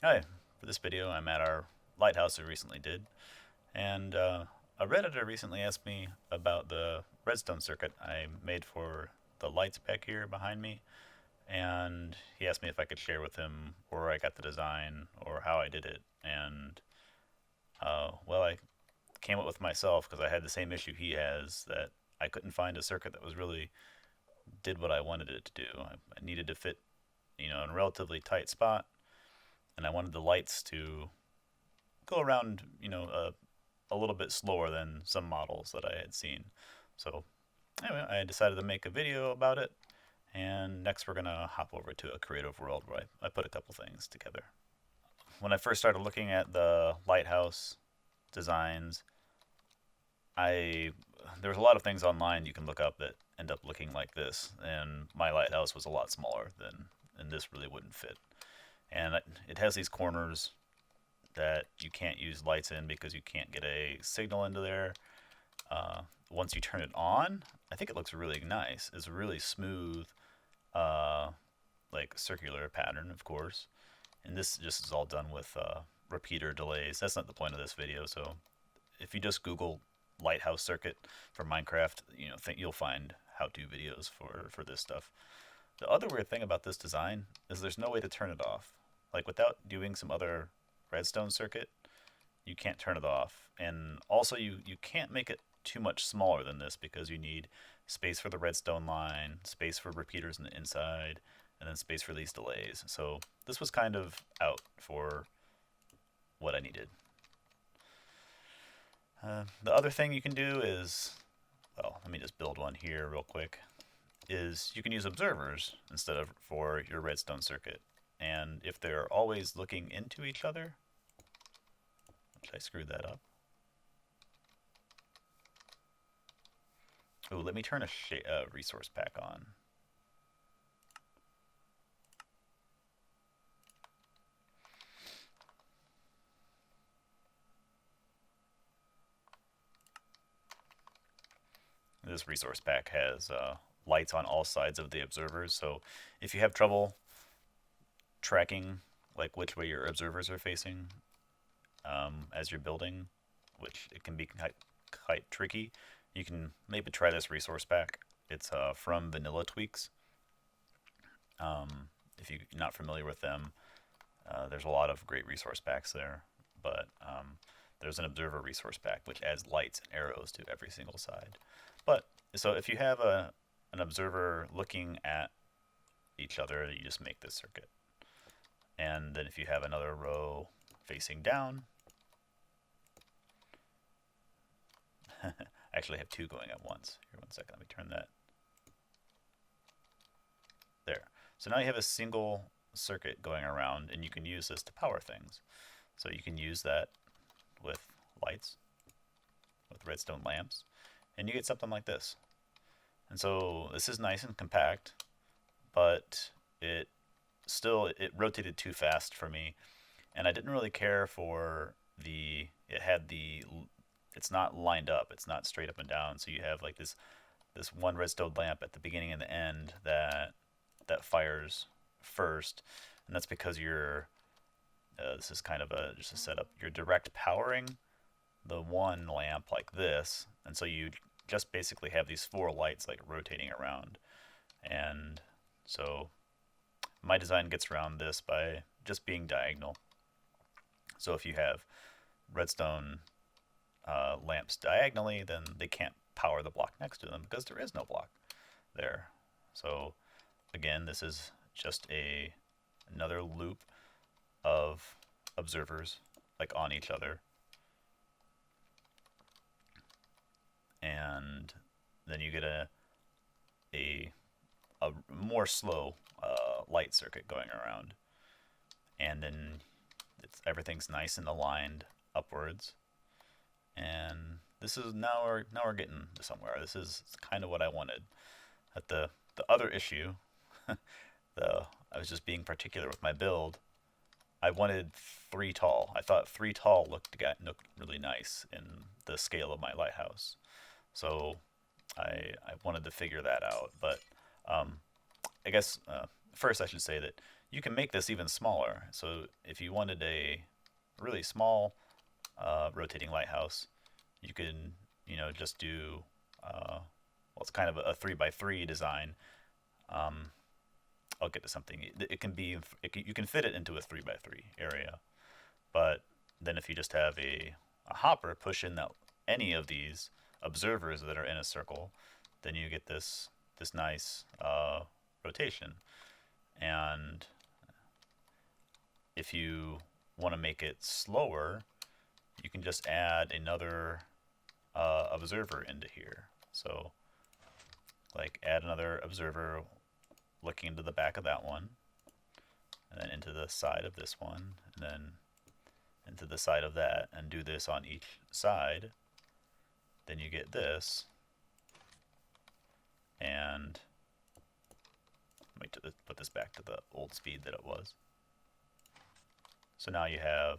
Hi, for this video I'm at our lighthouse we recently did, and a Redditor recently asked me about the redstone circuit I made for the lights back here behind me, and he asked me if I could share with him where I got the design or how I did it, and well, I came up with myself because I had the same issue he has, that I couldn't find a circuit that was really did what I wanted it to do. I needed to fit, in a relatively tight spot, and I wanted the lights to go around, a little bit slower than some models that I had seen. So anyway, I decided to make a video about it, and next we're gonna hop over to a creative world where I put a couple things together. When I first started looking at the lighthouse designs, I there was a lot of things online you can look up that end up looking like this, and my lighthouse was a lot smaller than, and this really wouldn't fit. And it has these corners that you can't use lights in because you can't get a signal into there. Once you turn it on, I think it looks really nice. It's a really smooth, uh, like circular pattern, of course. And this just is all done with repeater delays. That's not the point of this video. So if you just Google Lighthouse circuit for Minecraft, think you'll find how-to videos for this stuff. The other weird thing about this design is there's no way to turn it off. Like without doing some other redstone circuit, you can't turn it off. And also you can't make it too much smaller than this because you need space for the redstone line, space for repeaters in the inside, and then space for these delays. So this was kind of out for what I needed. The other thing you can do is, well, let me just build one here real quick, is you can use observers instead of for your redstone circuit. And if they're always looking into each other, which I screwed that up. Oh, let me turn a resource pack on. This resource pack has lights on all sides of the observers, so if you have trouble tracking like which way your observers are facing as you're building, which it can be quite tricky, you can maybe try this resource pack. It's from Vanilla Tweaks. If you're not familiar with them, there's a lot of great resource packs there, but there's an observer resource pack which adds lights and arrows to every single side. But so if you have an observer looking at each other, you just make this circuit. And then if you have another row facing down, I actually have two going at once. Here, one second, let me turn that. There. So now you have a single circuit going around, and you can use this to power things. So you can use that with lights, with redstone lamps, and you get something like this. And so this is nice and compact, but it rotated too fast for me, and I didn't really care for it's not lined up, it's not straight up and down, so you have like this one redstone lamp at the beginning and the end that fires first, and that's because this is kind of just a setup. You're direct powering the one lamp like this, and so you just basically have these four lights like rotating around. And so my design gets around this by just being diagonal. So if you have redstone lamps diagonally, then they can't power the block next to them because there is no block there. So again, this is just another loop of observers like on each other, and then you get a more slow light circuit going around, and then everything's nice and aligned upwards. And this is now we're getting to somewhere. This is kind of what I wanted. At the other issue, I was just being particular with my build. I wanted 3 tall. I thought 3 tall looked really nice in the scale of my lighthouse. So I wanted to figure that out. But I guess first I should say that you can make this even smaller. So if you wanted a really small rotating lighthouse, you can, just do, well, it's kind of a 3x3 design. I'll get to something. It can be, you can fit it into a 3x3 area, but then if you just have a hopper push in any of these observers that are in a circle, then you get this nice rotation. And if you want to make it slower, you can just add another observer into here. So like add another observer looking into the back of that one, and then into the side of this one, and then into the side of that, and do this on each side. Then you get this. And let me put this back to the old speed that it was. So now you have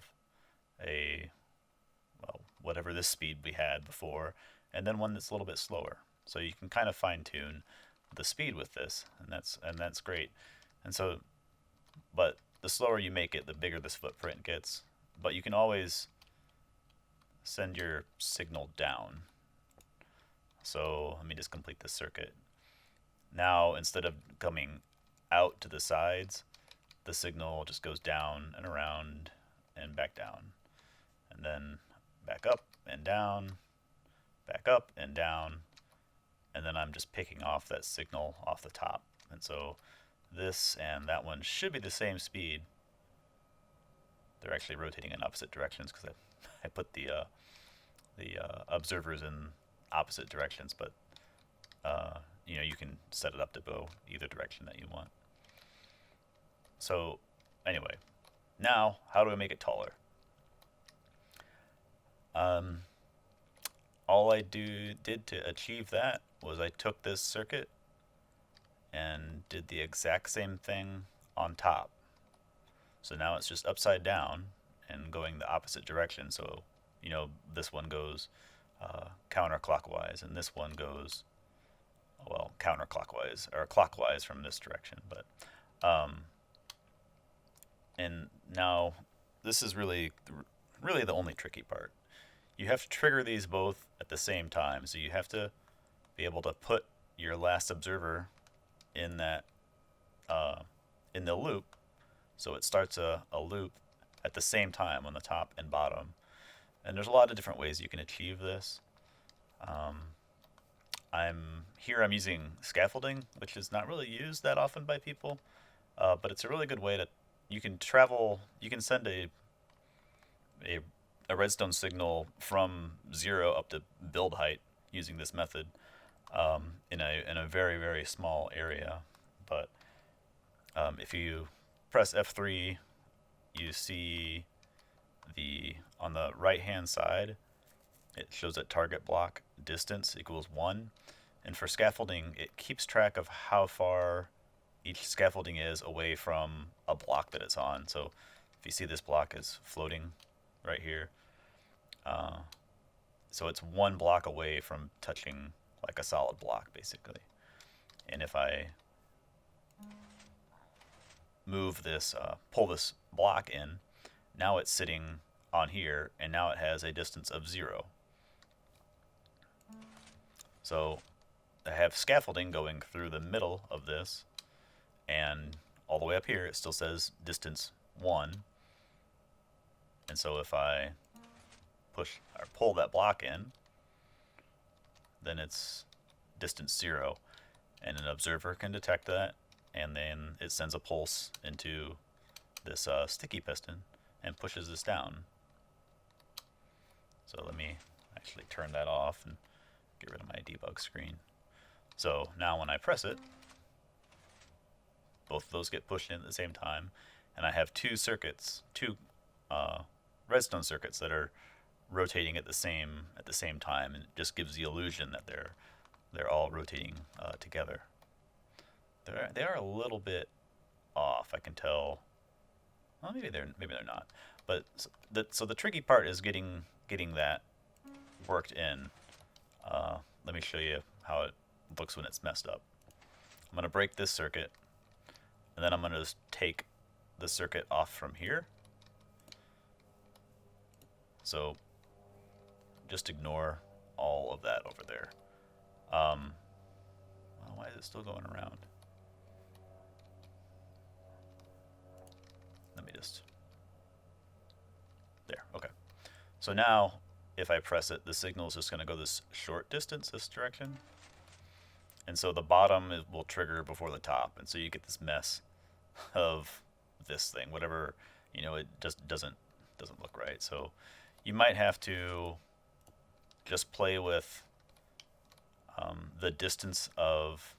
well, whatever this speed we had before, and then one that's a little bit slower. So you can kind of fine tune the speed with this, and that's great. And so, but the slower you make it, the bigger this footprint gets. But you can always send your signal down. So let me just complete this circuit. Now, instead of coming out to the sides, the signal just goes down and around and back down. And then back up and down, back up and down. And then I'm just picking off that signal off the top. And so this and that one should be the same speed. They're actually rotating in opposite directions because I put the observers in opposite directions, but you can set it up to go either direction that you want. So anyway, now how do I make it taller? All I did to achieve that was I took this circuit and did the exact same thing on top. So now it's just upside down and going the opposite direction. So, this one goes counterclockwise, and this one goes, well, counterclockwise, or clockwise from this direction. But, and now this is really the only tricky part. You have to trigger these both at the same time. So you have to be able to put your last observer in that, in the loop. So it starts a loop at the same time on the top and bottom. And there's a lot of different ways you can achieve this. I'm using scaffolding, which is not really used that often by people, but it's a really good way you can send a redstone signal from 0 up to build height using this method in a very, very small area. But if you press F3, you see on the right hand side it shows that target block distance equals 1, and for scaffolding it keeps track of how far each scaffolding is away from a block that it's on. So if you see this block is floating right here, so it's 1 block away from touching like a solid block basically. And if I move this, pull this block in, now it's sitting on here, and now it has a distance of 0. So I have scaffolding going through the middle of this, and all the way up here it still says distance 1. And so if I push or pull that block in, then it's distance 0, and an observer can detect that, and then it sends a pulse into this sticky piston and pushes this down. So let me actually turn that off and get rid of my debug screen. So now when I press it, both of those get pushed in at the same time, and I have two redstone circuits that are rotating at the same time, and it just gives the illusion that they're all rotating together. They are a little bit off, I can tell. Well, maybe they're not. But so the tricky part is getting that worked in. Let me show you how it looks when it's messed up. I'm going to break this circuit, and then I'm going to just take the circuit off from here. So just ignore all of that over there. Well, why is it still going around? Let me just... There, okay. So now, if I press it, the signal is just going to go this short distance, this direction. And so the bottom will trigger before the top. And so you get this mess of this thing, whatever, you know, it just doesn't look right. So you might have to just play with the distance of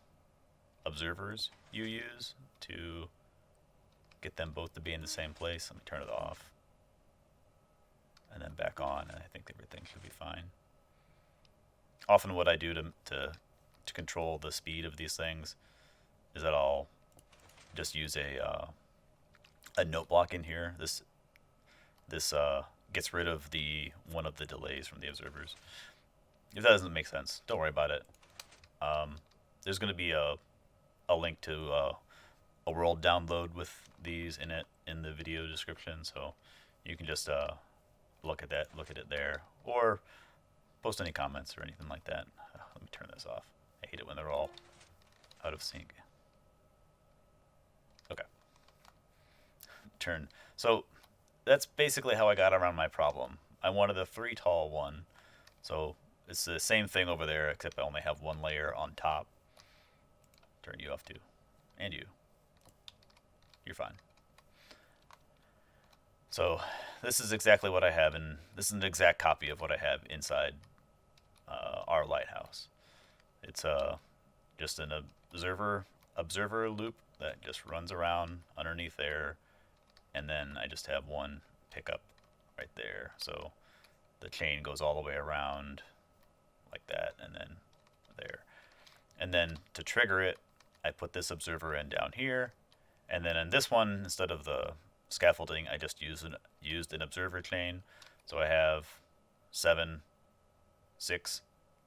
observers you use to get them both to be in the same place. Let me turn it off and then back on, and I think everything should be fine. Often what I do to control the speed of these things is that I'll just use a note block in here. This gets rid of one of the delays from the observers. If that doesn't make sense, don't worry about it. There's going to be a link to a world download with these in it in the video description, so you can just look at it there, or post any comments or anything like that. Let me turn this off. I hate it when they're all out of sync. Okay. So that's basically how I got around my problem. I wanted a 3 tall one, so it's the same thing over there, except I only have one layer on top. Turn you off too, and you. You're fine. So this is exactly what I have, and this is an exact copy of what I have inside our lighthouse. It's just an observer loop that just runs around underneath there, and then I just have one pickup right there. So the chain goes all the way around like that, and then there. And then to trigger it, I put this observer in down here, and then in this one, instead of the scaffolding, I just used an observer chain. So I have 6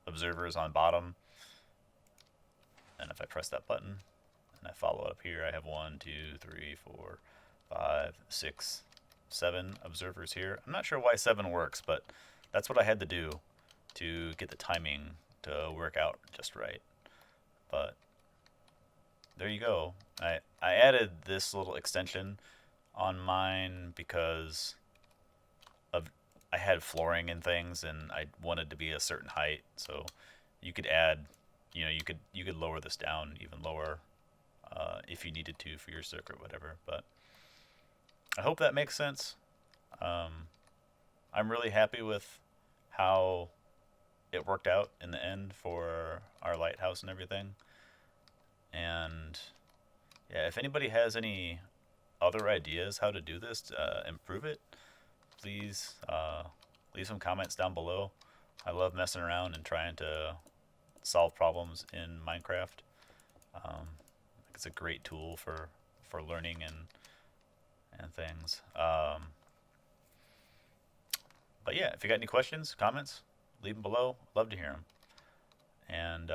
observers on bottom, and if I press that button and I follow up here, I have 1, 2, 3, 4, 5, 6, 7 observers here. I'm not sure why 7 works, but that's what I had to do to get the timing to work out just right. But there you go. I added this little extension on mine because I had flooring and things, and I wanted to be a certain height. So you could add, you could lower this down even lower if you needed to for your circuit, whatever. But I hope that makes sense. I'm really happy with how it worked out in the end for our lighthouse and everything. And yeah, if anybody has any other ideas how to do this to improve it, please leave some comments down below. I love messing around and trying to solve problems in Minecraft. It's a great tool for learning and things. But yeah, if you got any questions, comments, leave them below. Love to hear them. And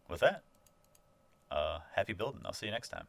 with that, happy building. I'll see you next time.